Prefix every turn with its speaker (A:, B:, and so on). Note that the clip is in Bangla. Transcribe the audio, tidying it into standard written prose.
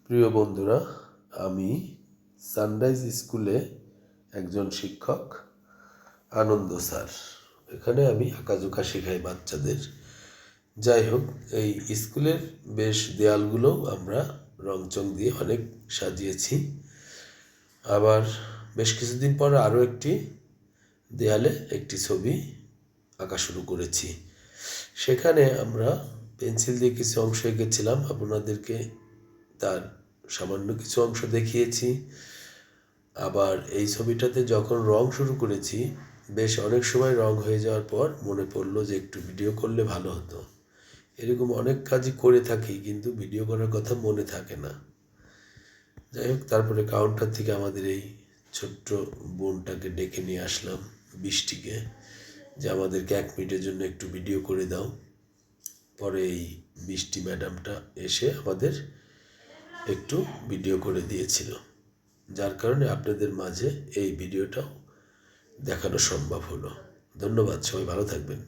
A: প্রিয় বন্ধুরা, আমি সানরাইজ স্কুলে একজন শিক্ষক, আনন্দ স্যার। এখানে আমি আঁকাঝোঁকা শেখাই বাচ্চাদের। যাই হোক, এই স্কুলের বেশ দেয়ালগুলোও আমরা রংচং দিয়ে অনেক সাজিয়েছি। আবার বেশ কিছুদিন পর আরও একটি দেয়ালে একটি ছবি আঁকা শুরু করেছি। সেখানে আমরা পেন্সিল দিয়ে কিছু অংশ এঁকেছিলাম, আপনাদেরকে তার সামান্য কিছু অংশ দেখিয়েছি। আবার এই ছবিটাতে যখন রং শুরু করেছি, বেশ অনেক সময় রং হয়ে যাওয়ার পর মনে পড়লো যে একটু ভিডিও করলে ভালো হতো। এরকম অনেক কাজই করে থাকি, কিন্তু ভিডিও করার কথা মনে থাকে না। যাই হোক, তারপরে কাউন্টার থেকে আমাদের এই ছোট্ট বোনটাকে ডেকে নিয়ে আসলাম, বৃষ্টিকে, যে আমাদেরকে 1 মিনিটের জন্য একটু ভিডিও করে দাও। পরে এই বৃষ্টি ম্যাডামটা এসে আমাদের একটু ভিডিও করে দিয়েছিল, যার কারণে আপনাদের মাঝে এই ভিডিওটাও দেখানো সম্ভব হলো। ধন্যবাদ, সবাই ভালো থাকবেন।